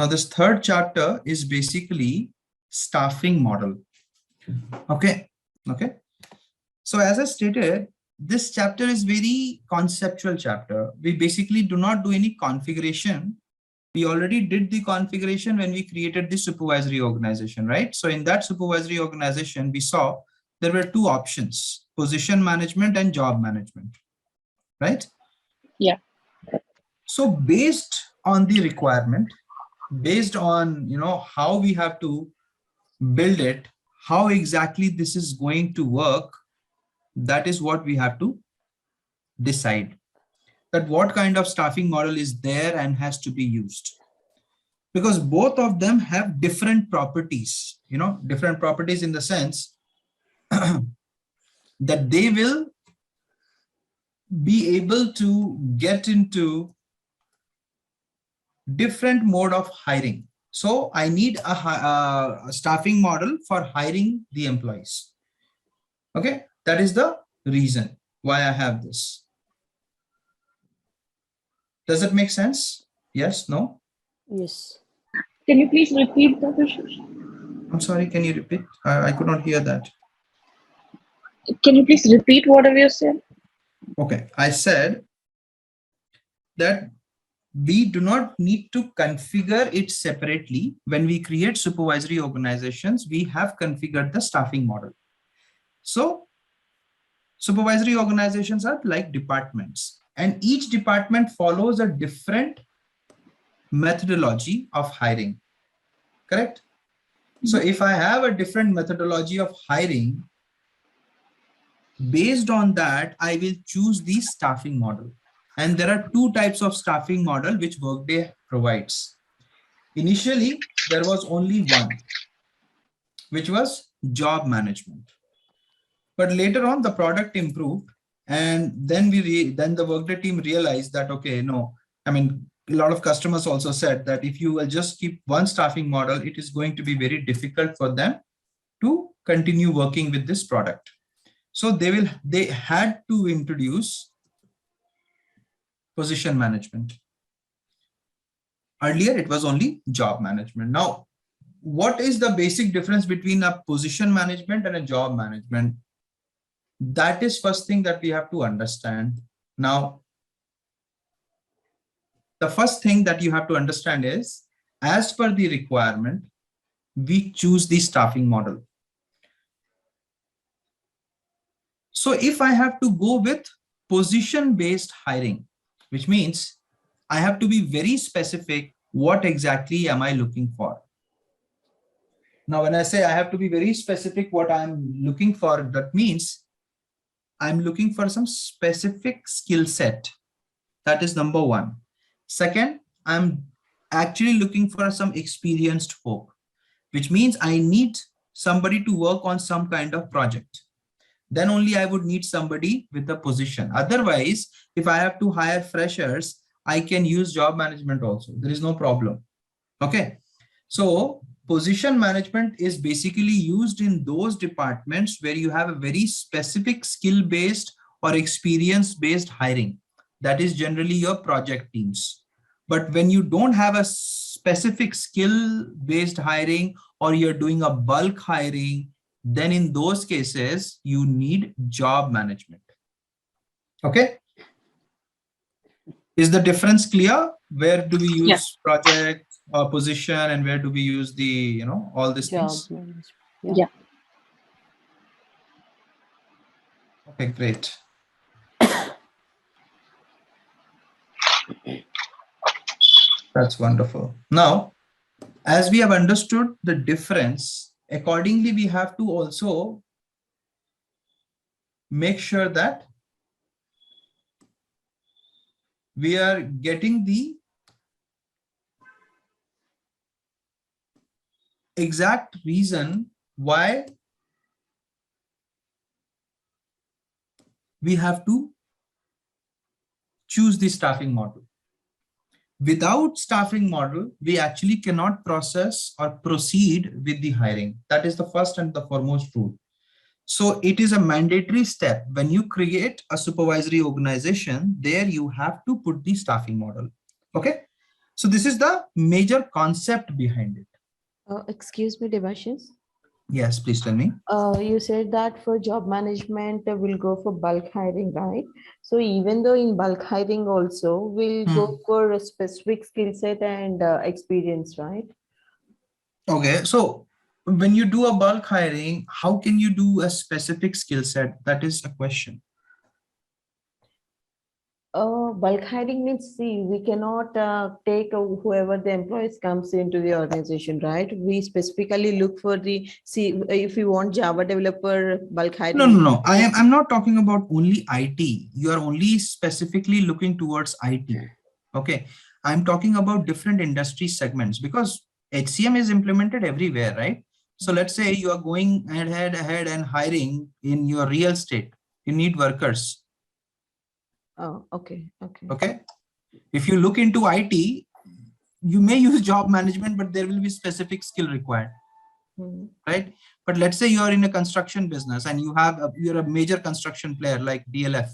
Now, this third chapter is basically staffing model. Okay. So as I stated, this chapter is very conceptual chapter. We basically do not do any configuration. We already did the configuration when we created the supervisory organization, right? So in that supervisory organization, we saw there were two options: position management and job management, right? Yeah. So based on the requirement, based on how we have to build it, how exactly this is going to work, that is what we have to decide, that what kind of staffing model is there and has to be used, because both of them have different properties, different properties in the sense that they will be able to get into different mode of hiring. So I need a staffing model for hiring the employees. Okay, that is the reason why I have this. Does it make sense? Yes, no? Yes. Can you please repeat that? I'm sorry, can you repeat? I could not hear that. Can you please repeat whatever you said? Okay, I said that we do not need to configure it separately. When we create supervisory organizations, we have configured the staffing model. So supervisory organizations are like departments, and each department follows a different methodology of hiring, correct? So if I have a different methodology of hiring, based on that, I will choose the staffing model. And there are two types of staffing model which Workday provides. Initially, there was only one, which was job management. But later on, the product improved, and then the Workday team realized that, okay, no, I mean, a lot of customers also said that if you will just keep one staffing model, it is going to be very difficult for them to continue working with this product. So they had to introduce position management. Earlier, it was only job management. Now, what is the basic difference between a position management and a job management? That is first thing that we have to understand. Now, the first thing that you have to understand is, as per the requirement, we choose the staffing model. So if I have to go with position-based hiring, which means I have to be very specific, what exactly am I looking for? Now, when I say I have to be very specific what I'm looking for, that means I'm looking for some specific skill set. That is number one. Second, I'm actually looking for some experienced folk, which means I need somebody to work on some kind of project. Then only I would need somebody with a position. Otherwise, if I have to hire freshers, I can use job management also. There is no problem. Okay. So position management is basically used in those departments where you have a very specific skill-based or experience-based hiring. That is generally your project teams. But when you don't have a specific skill-based hiring, or you're doing a bulk hiring, then in those cases, you need job management. Okay. Is the difference clear? Where do we use project or position, and where do we use the, all these things? Yeah. Okay, great. That's wonderful. Now, as we have understood the difference, accordingly, we have to also make sure that we are getting the exact reason why we have to choose the staffing model. Without staffing model, we actually cannot process or proceed with the hiring. That is the first and the foremost rule. So it is a mandatory step. When you create a supervisory organization, there you have to put the staffing model. Okay. So this is the major concept behind it. Excuse me, Devashish. Yes, please tell me. You said that for job management, we'll go for bulk hiring, right? So even though in bulk hiring also, we'll go for a specific skill set and experience, right? Okay, so when you do a bulk hiring, how can you do a specific skill set? That is a question. Bulk hiring means, see, we cannot take whoever the employees comes into the organization, right? We specifically look for the, see, if we want Java developer bulk No, hiring. no, no. I'm not talking about only IT. You are only specifically looking towards IT. Okay. I'm talking about different industry segments because HCM is implemented everywhere, right? So let's say you are going ahead and hiring in your real estate. You need workers. Oh, okay, okay. Okay. If you look into IT, you may use job management, but there will be specific skill required. Right? But let's say you're in a construction business and you're a major construction player like DLF.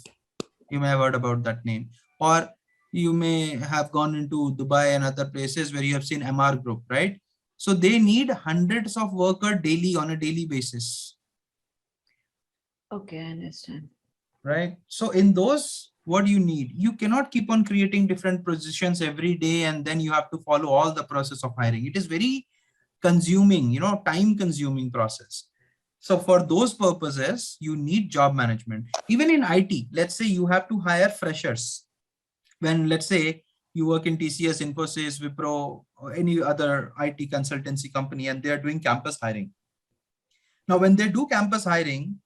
You may have heard about that name, or you may have gone into Dubai and other places where you have seen MR Group, right? So they need hundreds of workers daily on a daily basis. Okay, I understand. Right? So in those, what do you need? You cannot keep on creating different positions every day and then you have to follow all the process of hiring. It is very consuming, time consuming process. So for those purposes, you need job management. Even in IT, let's say you have to hire freshers. When let's say you work in TCS, Infosys, Wipro, or any other IT consultancy company, and they are doing campus hiring. Now, when they do campus hiring,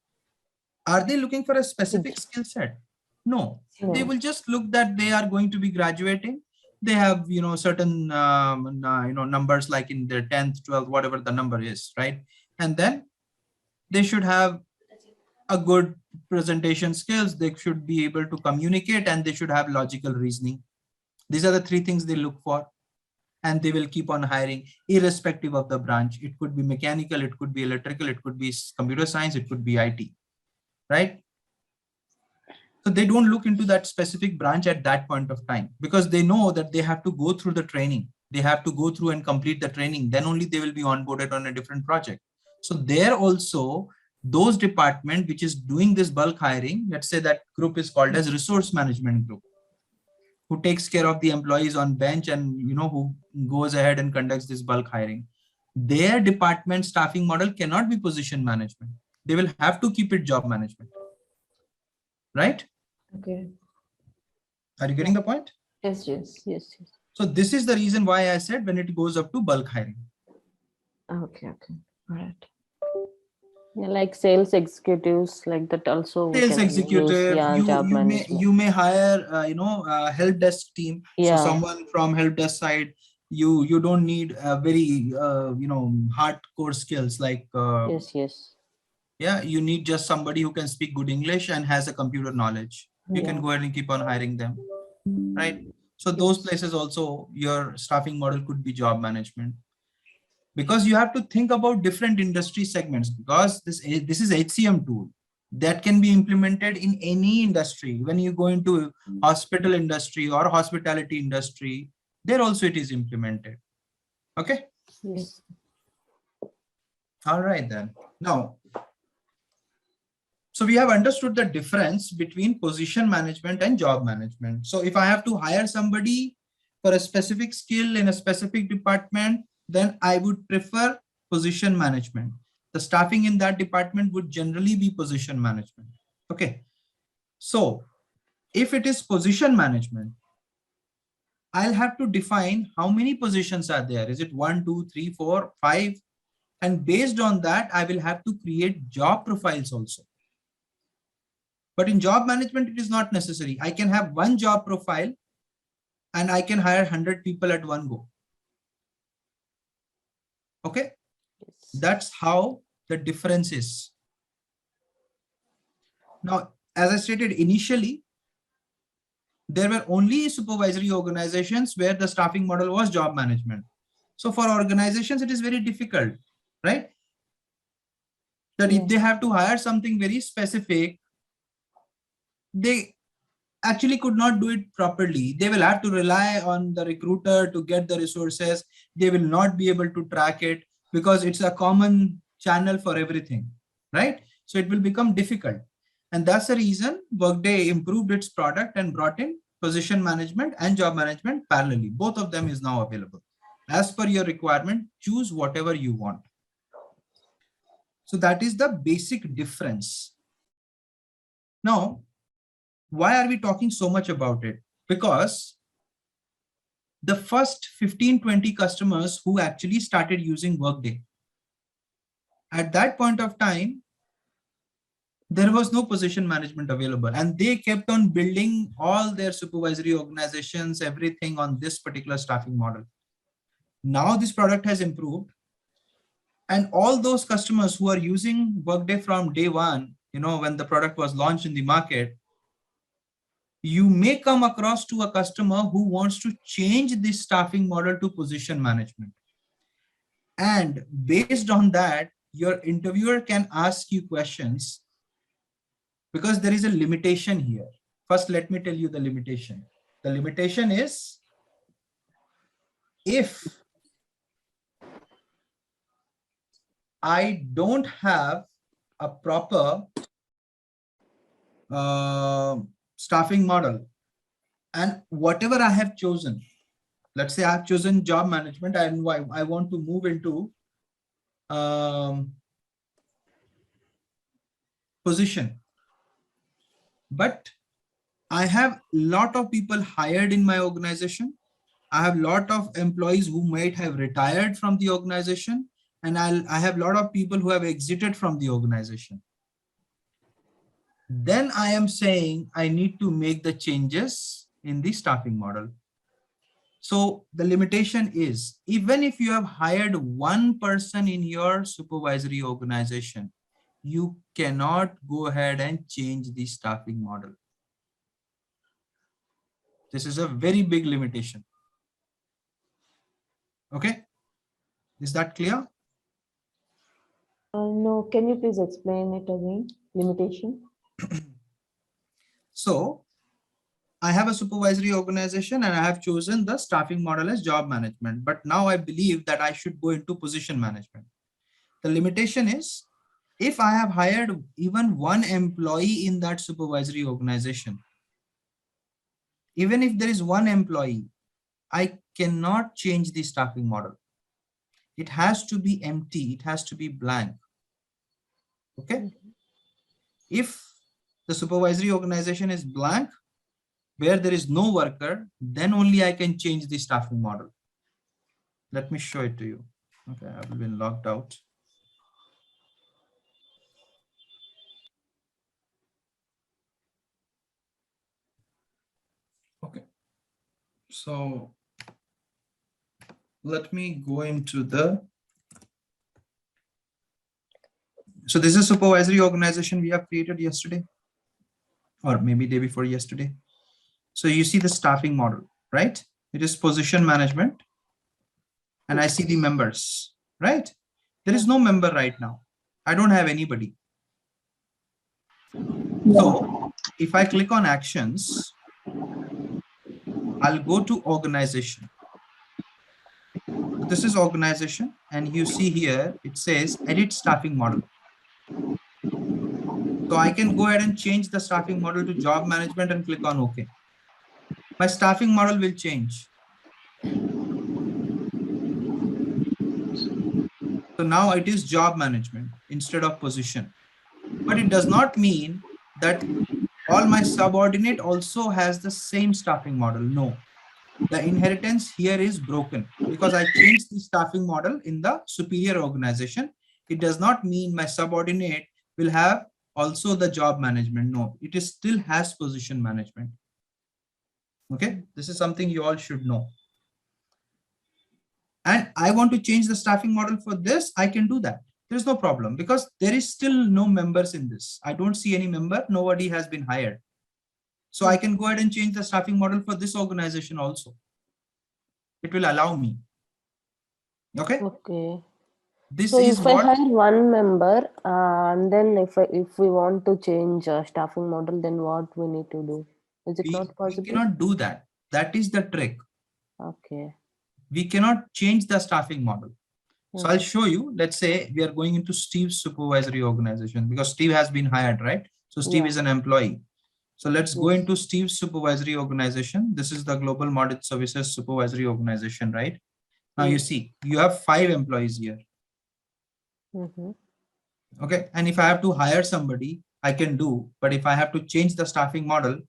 are they looking for a specific skill set? No, they will just look that they are going to be graduating. They have, certain, numbers like in their 10th, 12th, whatever the number is, right? And then they should have a good presentation skills. They should be able to communicate and they should have logical reasoning. These are the three things they look for. And they will keep on hiring irrespective of the branch. It could be mechanical, it could be electrical, it could be computer science, it could be IT, right? So they don't look into that specific branch at that point of time because they know that they have to go through the training. They have to go through and complete the training. Then only they will be onboarded on a different project. So there also, those department which is doing this bulk hiring, let's say that group is called as resource management group, who takes care of the employees on bench and who goes ahead and conducts this bulk hiring. Their department staffing model cannot be position management. They will have to keep it job management. Right? Okay. Are you getting the point? Yes, yes, yes, yes. So this is the reason why I said when it goes up to bulk hiring. Okay, okay. All right. Yeah, like sales executives, like that also. Sales executive, job management. you may hire help desk team. So Yeah. someone from help desk side, you don't need very hardcore skills like Yes. yeah, you need just somebody who can speak good English and has a computer knowledge. You can go ahead and keep on hiring them, right? So those places also, your staffing model could be job management. Because you have to think about different industry segments, because this is HCM tool that can be implemented in any industry. When you go into hospital industry or hospitality industry, there also it is implemented. Okay. Yes. All right then. Now, so we have understood the difference between position management and job management. So if I have to hire somebody for a specific skill in a specific department, then I would prefer position management. The staffing in that department would generally be position management. Okay. So if it is position management, I'll have to define how many positions are there. Is it 1, 2, 3, 4, 5? And based on that, I will have to create job profiles also. But in job management, it is not necessary. I can have one job profile and I can hire 100 people at one go. Okay. Yes. That's how the difference is. Now, as I stated initially, there were only supervisory organizations where the staffing model was job management. So for organizations, it is very difficult, right? That if they have to hire something very specific, they actually could not do it properly. They will have to rely on the recruiter to get the resources. They will not be able to track it because it's a common channel for everything, right? So it will become difficult. And that's the reason Workday improved its product and brought in position management and job management parallelly. Both of them is now available. As per your requirement, choose whatever you want. So that is the basic difference. Now, why are we talking so much about it? Because the first 15-20 customers who actually started using Workday, at that point of time, there was no position management available, and they kept on building all their supervisory organizations, everything on this particular staffing model. Now this product has improved, and all those customers who are using Workday from day one, when the product was launched in the market, you may come across to a customer who wants to change this staffing model to position management. And based on that, your interviewer can ask you questions, because there is a limitation here. First, let me tell you the limitation. The limitation is, if I don't have a proper staffing model, and whatever I have chosen, let's say I've chosen job management and I want to move into position, but I have a lot of people hired in my organization. I have a lot of employees who might have retired from the organization, and I have a lot of people who have exited from the organization. Then I am saying I need to make the changes in the staffing model. So the limitation is, even if you have hired one person in your supervisory organization, you cannot go ahead and change the staffing model. This is a very big limitation. Okay, is that clear? No, can you please explain it again? Limitation. So I have a supervisory organization and I have chosen the staffing model as job management, but now I believe that I should go into position management. The limitation is, if I have hired even one employee in that supervisory organization, even if there is one employee, I cannot change the staffing model. It has to be empty. It has to be blank. Okay. If the supervisory organization is blank, where there is no worker, then only I can change the staffing model. Let me show it to you. Okay, I've been logged out. Okay, so let me go into so this is supervisory organization we have created yesterday, or maybe day before yesterday. So you see the staffing model, right? It is position management, and I see the members, right? There is no member right now. I don't have anybody. So if I click on actions, I'll go to organization. So this is organization, and you see here, it says edit staffing model. So I can go ahead and change the staffing model to job management and click on OK. My staffing model will change. So now it is job management instead of position. But it does not mean that all my subordinate also has the same staffing model. No, the inheritance here is broken because I changed the staffing model in the superior organization. It does not mean my subordinate will have also the job management. No, it is still has position management. Okay, this is something you all should know. And I want to change the staffing model for this, I can do that. There's no problem because there is still no members in this. I don't see any member, nobody has been hired. So I can go ahead and change the staffing model for this organization also. It will allow me. Okay. Okay. This So is if what I hire one member, and then if we want to change staffing model, then what we need to do? Is it not We possible? cannot do that. That is the trick. Okay. We cannot change the staffing model. So I'll Mhm. show you. Let's say we are going into Steve's supervisory organization because Steve has been hired, right? So Steve Yeah. is an employee. So let's go Yes. into Steve's supervisory organization. This is the Global Audit Services Supervisory Organization, right? Now you Yes. see, you have 5 employees here. Mhm. Okay. And if I have to hire somebody, I can do. But if I have to change the staffing model,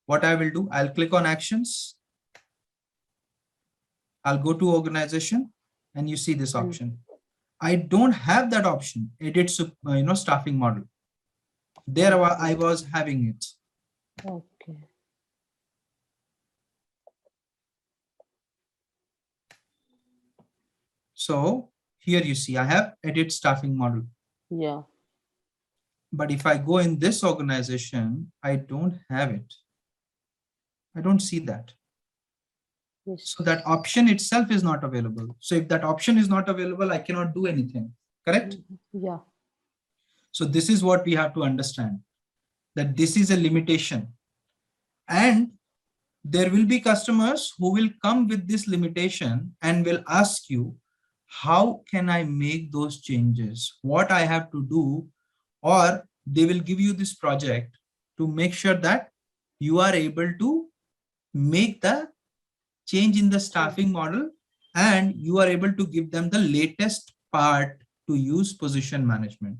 what I will do, I'll click on actions. I'll go to organization and you see this And option. I don't have that option, edit staffing model. There I okay. was having it. Okay. So here you see, I have edit staffing model. Yeah. But if I go in this organization, I don't have it. I don't see that. Yes. So that option itself is not available. So if that option is not available, I cannot do anything. Correct? Mhm. Yeah. So this is what we have to understand, that this is a limitation. And there will be customers who will come with this limitation and will ask you, how can I make those changes? What I have to do? Or they will give you this project to make sure that you are able to make the change in the staffing model and you are able to give them the latest part to use position management.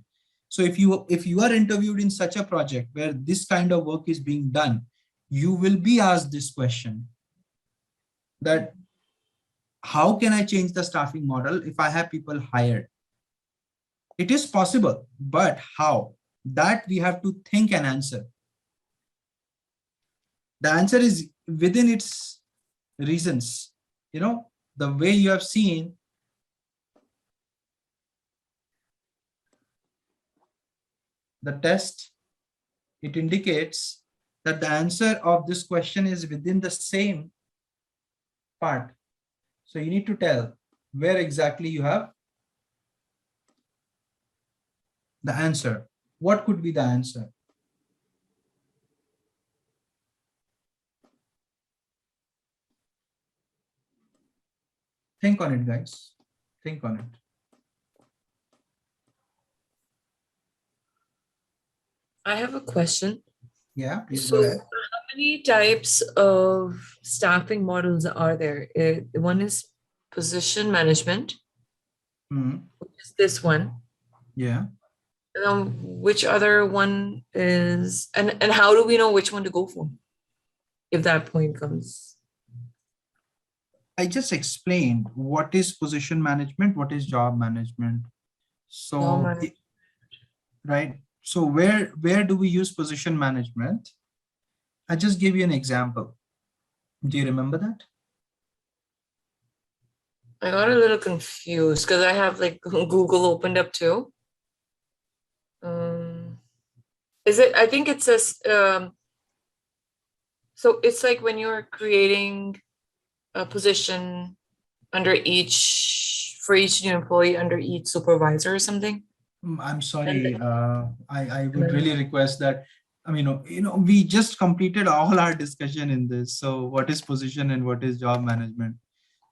So if you are interviewed in such a project where this kind of work is being done, you will be asked this question, that how can I change the staffing model if I have people hired? It is possible, but how? That we have to think and answer. The answer is within its reasons. The way you have seen the test, it indicates that the answer of this question is within the same part. So you need to tell where exactly you have the answer. What could be the answer? Think on it, guys. Think on it. I have a question. Yeah, please go So, ahead. how many types of staffing models are there? One is position management, Mhm. which is this one. Yeah. Which other one is, and how do we know which one to go for if that point comes? I just explained what is position management, what is job management. Job So, management. right. So where do we use position management? I just give you an example. Do you remember that? I got a little confused because I have like Google opened up too. Is it? I think it says. So it's like when you're creating a position under each for each new employee under each supervisor or something. I'm And sorry. I would really request that. I mean, we just completed all our discussion in this. So what is position and what is job management?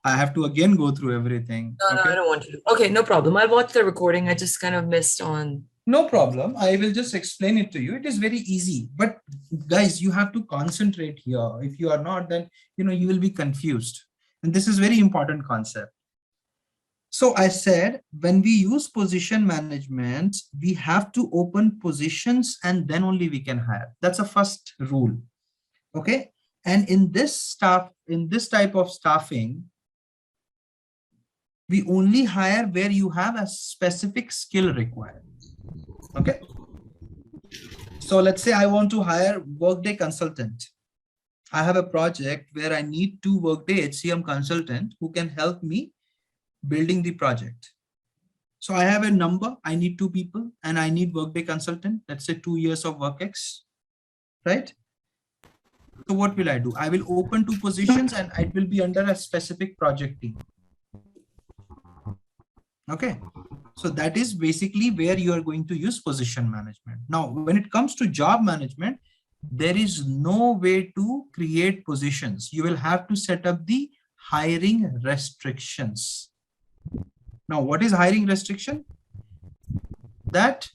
I have to again go through everything. no, I Okay. don't want to. Okay, no problem. I'll watch the recording. I just kind of missed on. No problem. I will just explain it to you. It is very easy. But guys, you have to concentrate here. If you are not, then you will be confused. And this is very important concept. So I said, when we use position management, we have to open positions and then only we can hire. That's a first rule. Okay. And in this type of staffing, we only hire where you have a specific skill required. Okay. So let's say I want to hire Workday consultant. I have a project where I need 2 Workday HCM consultant who can help me building the project. So I have a number, I need 2 people and I need Workday consultant, let's say 2 years of WorkX, right? So what will I do? I will open 2 positions and it will be under a specific project team. Okay. So that is basically where you are going to use position management. Now, when it comes to job management, there is no way to create positions. You will have to set up the hiring restrictions. Now, what is hiring restriction? That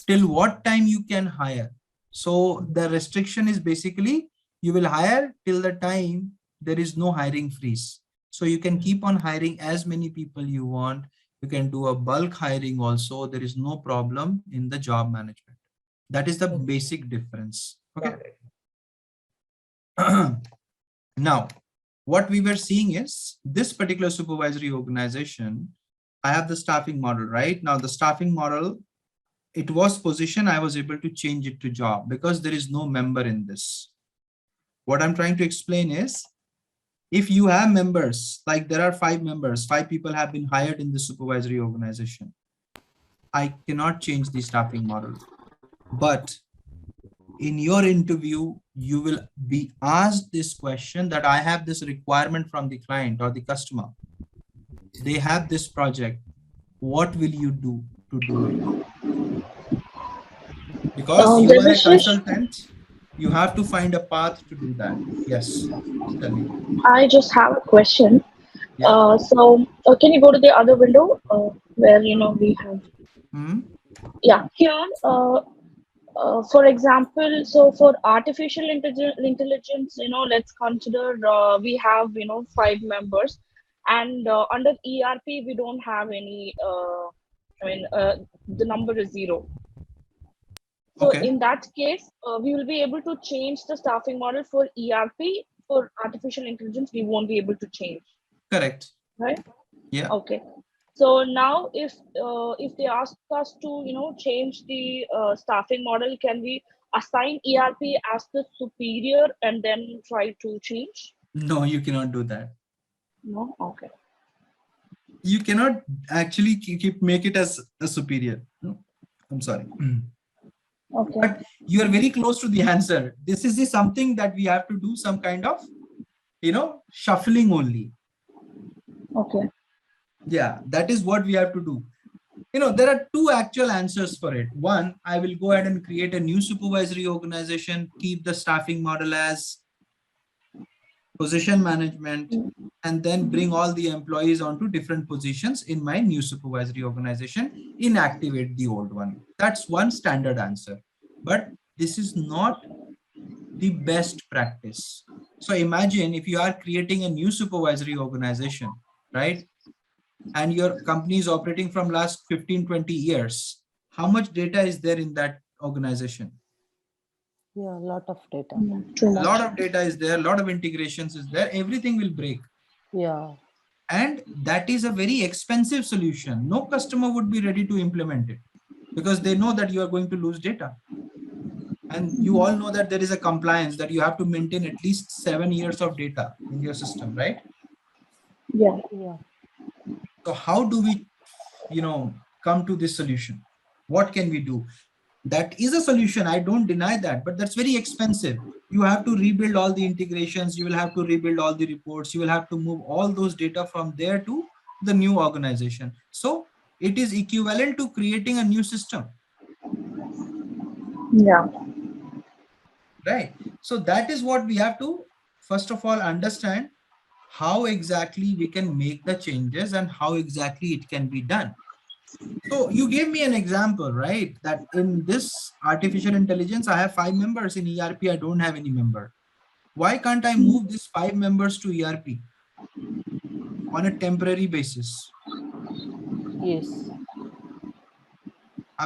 till what time you can hire. So the restriction is basically you will hire till the time there is no hiring freeze. So you can keep on hiring as many people you want. You can do a bulk hiring also. There is no problem in the job management. That is the basic difference. Okay. Now, what we were seeing is this particular supervisory organization. I have the staffing model, right? Now the staffing model, it was position. I was able to change it to job because there is no member in this. What I'm trying to explain is if you have members, like there are 5 members, 5 people have been hired in the supervisory organization. I cannot change the staffing model, but in your interview, you will be asked this question that I have this requirement from the client or the customer. They have this project. What will you do to do it? Because you are a consultant, you have to find a path to do that. Yes, tell me. I just have a question. Yeah. Can you go to the other window where we have? Yeah, here. For example, so for artificial intelligence, let's consider we have 5 members, and under ERP we don't have any. The number is 0. So Okay. in that case, we will be able to change the staffing model for ERP. For artificial intelligence, we won't be able to change. Correct. Right? Yeah. Okay. So now, if they ask us to change the staffing model, can we assign ERP as the superior and then try to change? No, you cannot do that. No. Okay. You cannot actually make it as a superior. No, I'm sorry. Okay. But you are very close to the answer. This is something that we have to do some kind of, shuffling only. Okay. Yeah, that is what we have to do. There are 2 actual answers for it. One, I will go ahead and create a new supervisory organization, keep the staffing model as position management, and then bring all the employees onto different positions in my new supervisory organization, inactivate the old one. That's one standard answer. But this is not the best practice. So imagine if you are creating a new supervisory organization, right? And your company is operating from last 15, 20 years. How much data is there in that organization? Yeah, a lot of data. Too much. A lot of data is there, a lot of integrations is there, everything will break. Yeah. And that is a very expensive solution. No customer would be ready to implement it because they know that you are going to lose data. And you all know that there is a compliance that you have to maintain at least 7 years of data in your system, right? Yeah. Yeah. So how do we, come to this solution? What can we do? That is a solution. I don't deny that, but that's very expensive. You have to rebuild all the integrations. You will have to rebuild all the reports. You will have to move all those data from there to the new organization. So it is equivalent to creating a new system. Yeah. Right. So that is what we have to, first of all, understand how exactly we can make the changes and how exactly it can be done. So you gave me an example, right? That in this artificial intelligence, I have 5 members. In ERP, I don't have any member. Why can't I move these 5 members to ERP on a temporary basis? Yes.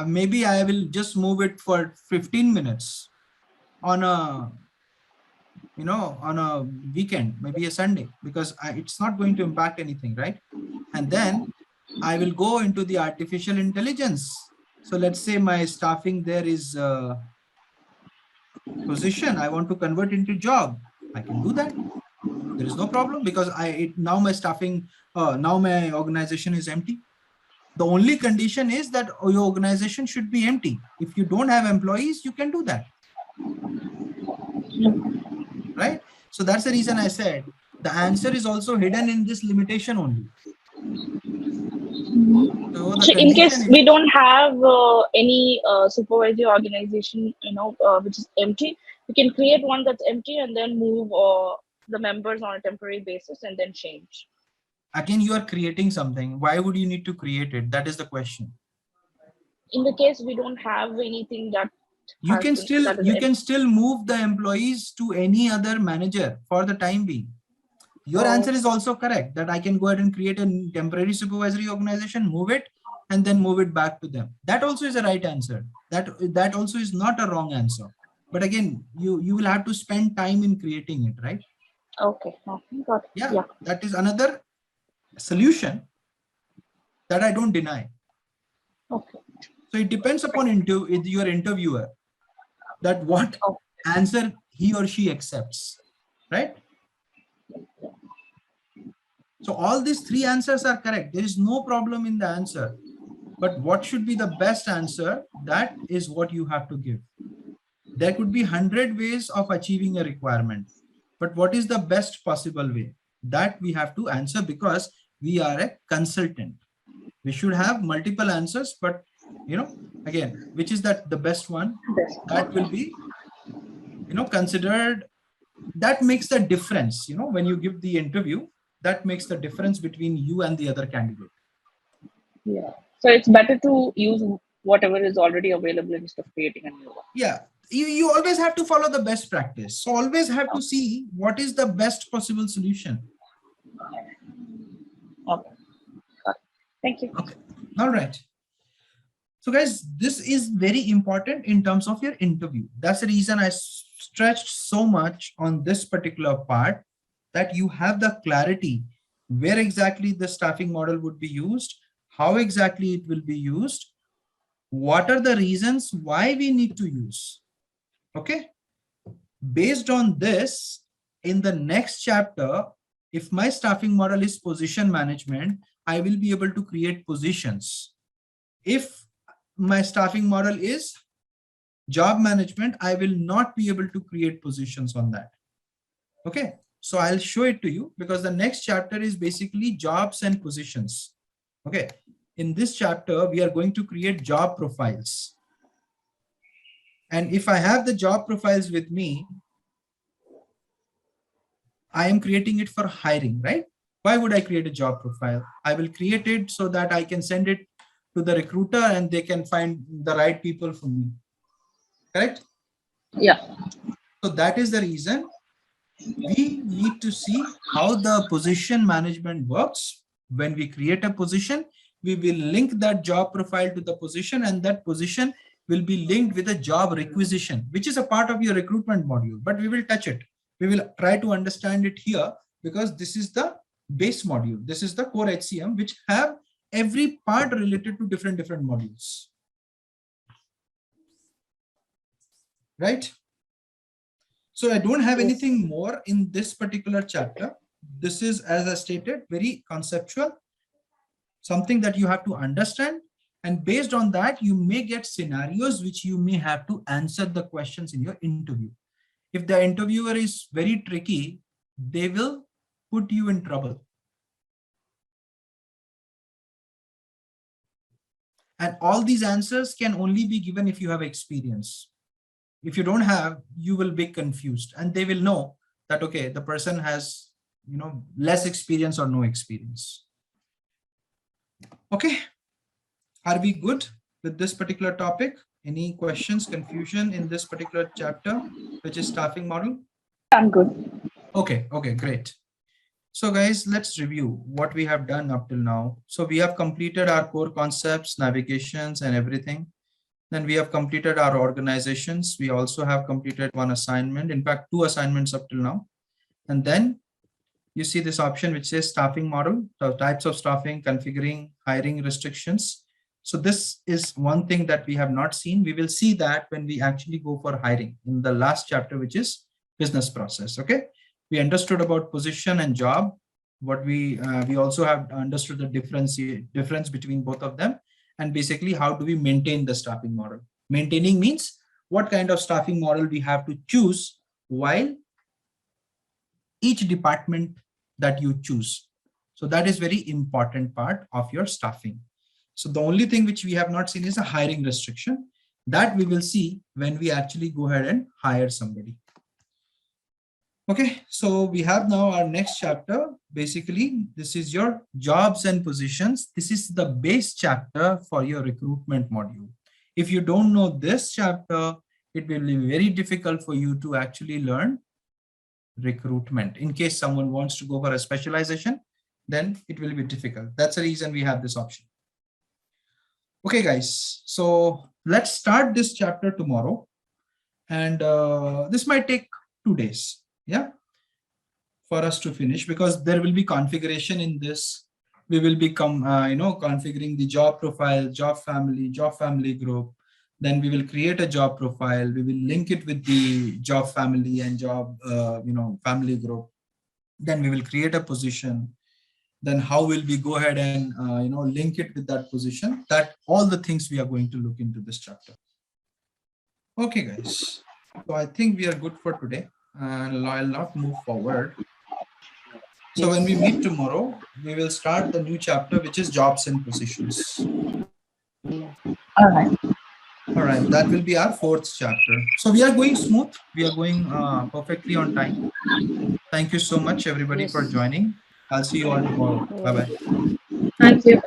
Maybe I will just move it for 15 minutes on a, on a weekend, maybe a Sunday, because it's not going to impact anything, right? And then I will go into the artificial intelligence. So let's say my staffing there is position. I want to convert into job. I can do that. There is no problem because now my staffing, now my organization is empty. The only condition is that your organization should be empty. If you don't have employees, you can do that. Right? So that's the reason I said the answer is also hidden in this limitation only. So the So in case condition is, we don't have any supervisory organization, which is empty, we can create one that's empty and then move the members on a temporary basis and then change. again, you are creating something. Why would you need to create it? That is the question. In the case we don't have anything that You can still that is empty. move the employees to any other manager for the time being. Your answer is also correct, that I can go ahead and create a temporary supervisory organization, move it, and then move it back to them. That also is a right answer. That also is not a wrong answer. But again, you will have to spend time in creating it, right? Okay. Got it. Yeah, that is another solution that I don't deny. Okay. So it depends upon your interviewer, that what answer he or she accepts, right? So all these three answers are correct. There is no problem in the answer. But what should be the best answer? That is what you have to give. There could be 100 ways of achieving a requirement. But what is the best possible way? That we have to answer, because we are a consultant. We should have multiple answers, but again, which is the best one? That will be considered. That makes the difference. When you give the interview, that makes the difference between you and the other candidate. Yeah. So it's better to use whatever is already available instead of creating a new one. Yeah. You always have to follow the best practice. So always have to see what is the best possible solution. Okay. Thank you. Okay. All right. So guys, this is very important in terms of your interview. That's the reason I stretched so much on this particular part, that you have the clarity where exactly the staffing model would be used, how exactly it will be used, what are the reasons why we need to use. Okay. Based on this, in the next chapter, if my staffing model is position management, I will be able to create positions. If my staffing model is job management, I will not be able to create positions on that. Okay, so I'll show it to you, because the next chapter is basically jobs and positions. Okay, in this chapter, we are going to create job profiles. And if I have the job profiles with me, I am creating it for hiring, right? Why would I create a job profile? I will create it so that I can send it to the recruiter and they can find the right people for me. Correct? Yeah. So that is the reason we need to see how the position management works. When we create a position, we will link that job profile to the position, and that position will be linked with a job requisition, which is a part of your recruitment module, but we will touch it. We will try to understand it here, because this is the base module. This is the core HCM, which have every part related to different modules. Right? So I don't have anything more in this particular chapter. This is, as I stated, very conceptual, something that you have to understand. And based on that, you may get scenarios which you may have to answer the questions in your interview. If the interviewer is very tricky, they will put you in trouble. And all these answers can only be given if you have experience. If you don't have, you will be confused, and they will know that, okay, the person has, less experience or no experience. Okay. Are we good with this particular topic? Any questions, confusion in this particular chapter, which is staffing model? I'm good. Okay. Okay, great. So guys, let's review what we have done up till now. So we have completed our core concepts, navigations, and everything. Then we have completed our organizations. We also have completed one assignment, in fact, 2 assignments up till now. And then you see this option which says staffing model, the types of staffing, configuring, hiring restrictions. So this is one thing that we have not seen. We will see that when we actually go for hiring in the last chapter, which is business process. Okay. We understood about position and job. What we also have understood the difference between both of them. And basically, how do we maintain the staffing model? Maintaining means what kind of staffing model we have to choose while each department that you choose. So that is very important part of your staffing. So the only thing which we have not seen is a hiring restriction. That we will see when we actually go ahead and hire somebody. Okay, so we have now our next chapter. Basically, this is your jobs and positions. This is the base chapter for your recruitment module. If you don't know this chapter, it will be very difficult for you to actually learn recruitment. In case someone wants to go for a specialization, then it will be difficult. That's the reason we have this option. Okay, guys, so let's start this chapter tomorrow. And this might take 2 days. Yeah, for us to finish, because there will be configuration in this. We will be configuring the job profile, job family group. Then we will create a job profile. We will link it with the job family and job family group. Then we will create a position. Then how will we go ahead and link it with that position? That all the things we are going to look into this chapter. Okay, guys. So I think we are good for today. And I'll not move forward. So when we meet tomorrow, we will start the new chapter, which is jobs and positions. All right. All right, that will be our 4th chapter. So we are going smooth. We are going perfectly on time. Thank you so much, everybody, for joining. I'll see you all tomorrow. Bye-bye. Thank you.